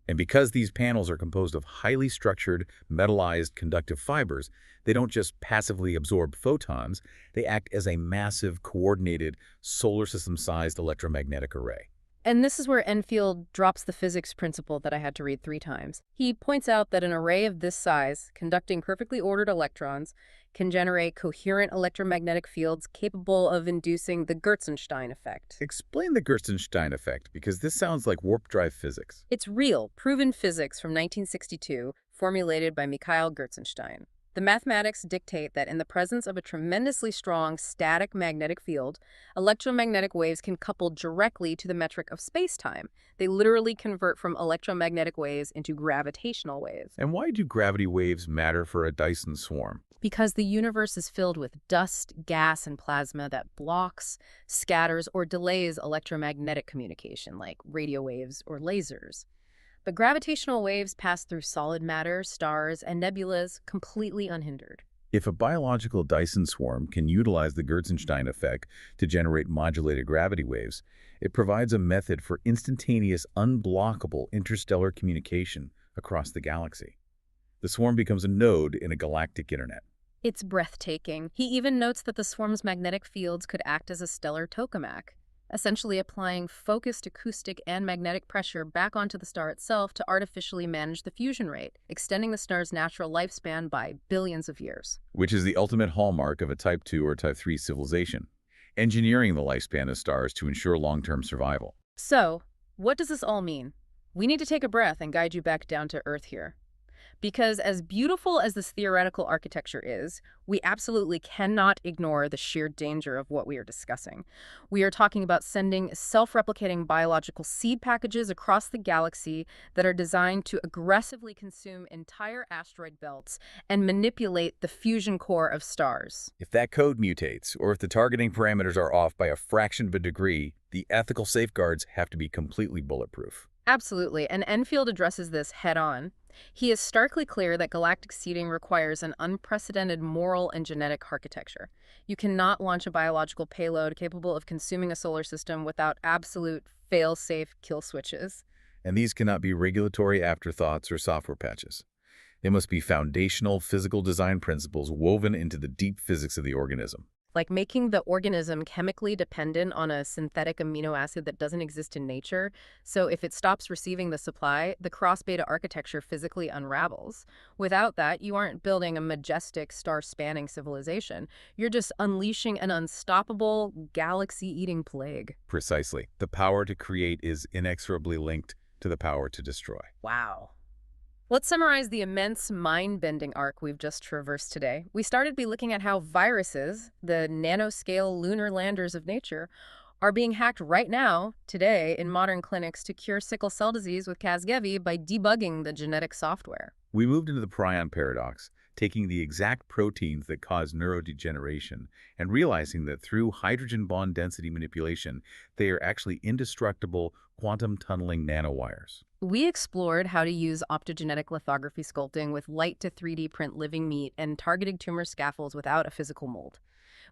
And because these panels are composed of highly structured, metallized conductive fibers, they don't just passively absorb photons, they act as a massive, coordinated, solar system-sized electromagnetic array. And this is where Enfield drops the physics principle that I had to read 3 times. He points out that an array of this size, conducting perfectly ordered electrons, can generate coherent electromagnetic fields capable of inducing the Gertzenstein effect. Explain the Gertzenstein effect, because this sounds like warp drive physics. It's real, proven physics from 1962, formulated by Mikhail Gertzenstein. The mathematics dictate that in the presence of a tremendously strong static magnetic field, electromagnetic waves can couple directly to the metric of space-time. They literally convert from electromagnetic waves into gravitational waves. And why do gravity waves matter for a Dyson swarm? Because the universe is filled with dust, gas, and plasma that blocks, scatters, or delays electromagnetic communication, like radio waves or lasers. But gravitational waves pass through solid matter, stars, and nebulas completely unhindered. If a biological Dyson swarm can utilize the Gertzenstein effect to generate modulated gravity waves, it provides a method for instantaneous, unblockable interstellar communication across the galaxy. The swarm becomes a node in a galactic internet. It's breathtaking. He even notes that the swarm's magnetic fields could act as a stellar tokamak, essentially applying focused acoustic and magnetic pressure back onto the star itself to artificially manage the fusion rate, extending the star's natural lifespan by billions of years. Which is the ultimate hallmark of a Type 2 or Type 3 civilization, engineering the lifespan of stars to ensure long-term survival. So, what does this all mean? We need to take a breath and guide you back down to Earth here. Because as beautiful as this theoretical architecture is, we absolutely cannot ignore the sheer danger of what we are discussing. We are talking about sending self-replicating biological seed packages across the galaxy that are designed to aggressively consume entire asteroid belts and manipulate the fusion core of stars. If that code mutates, or if the targeting parameters are off by a fraction of a degree, the ethical safeguards have to be completely bulletproof. Absolutely, and Enfield addresses this head-on. He is starkly clear that galactic seeding requires an unprecedented moral and genetic architecture. You cannot launch a biological payload capable of consuming a solar system without absolute fail-safe kill switches. And these cannot be regulatory afterthoughts or software patches. They must be foundational physical design principles woven into the deep physics of the organism. like making the organism chemically dependent on a synthetic amino acid that doesn't exist in nature. So if it stops receiving the supply, the cross-beta architecture physically unravels. Without that, you aren't building a majestic, star-spanning civilization. You're just unleashing an unstoppable, galaxy-eating plague. Precisely. The power to create is inexorably linked to the power to destroy. Wow. Let's summarize the immense mind-bending arc we've just traversed today. We started by looking at how viruses, the nanoscale lunar landers of nature, are being hacked right now, today, in modern clinics to cure sickle cell disease with Casgevy by debugging the genetic software. We moved into the prion paradox, taking the exact proteins that cause neurodegeneration and realizing that through hydrogen bond density manipulation, they are actually indestructible quantum tunneling nanowires. We explored how to use optogenetic lithography sculpting with light to 3D print living meat and targeted tumor scaffolds without a physical mold.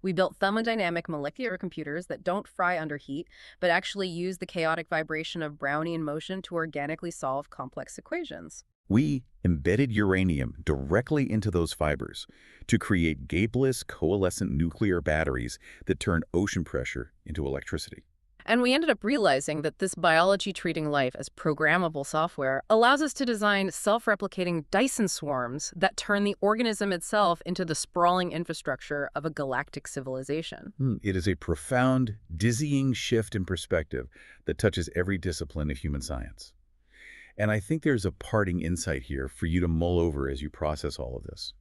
We built thermodynamic molecular computers that don't fry under heat, but actually use the chaotic vibration of Brownian motion to organically solve complex equations. We embedded uranium directly into those fibers to create gapeless coalescent nuclear batteries that turn ocean pressure into electricity. And we ended up realizing that this biology treating life as programmable software allows us to design self-replicating Dyson swarms that turn the organism itself into the sprawling infrastructure of a galactic civilization. It is a profound, dizzying shift in perspective that touches every discipline of human science. And I think there's a parting insight here for you to mull over as you process all of this.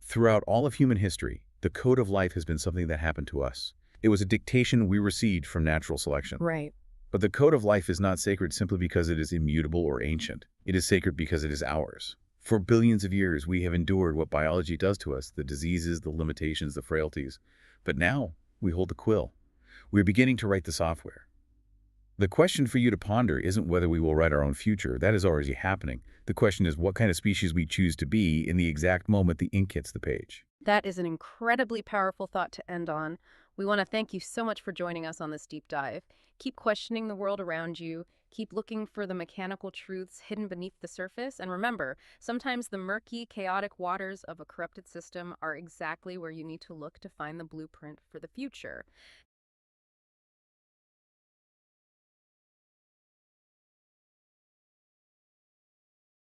Throughout all of human history, the code of life has been something that happened to us. It was a dictation we received from natural selection. Right. But the code of life is not sacred simply because it is immutable or ancient. It is sacred because it is ours. For billions of years, we have endured what biology does to us, the diseases, the limitations, the frailties. But now, we hold the quill. We're beginning to write the software. The question for you to ponder isn't whether we will write our own future. That is already happening. The question is what kind of species we choose to be in the exact moment the ink hits the page. That is an incredibly powerful thought to end on. We want to thank you so much for joining us on this deep dive. Keep questioning the world around you. Keep looking for the mechanical truths hidden beneath the surface. And remember, sometimes the murky, chaotic waters of a corrupted system are exactly where you need to look to find the blueprint for the future.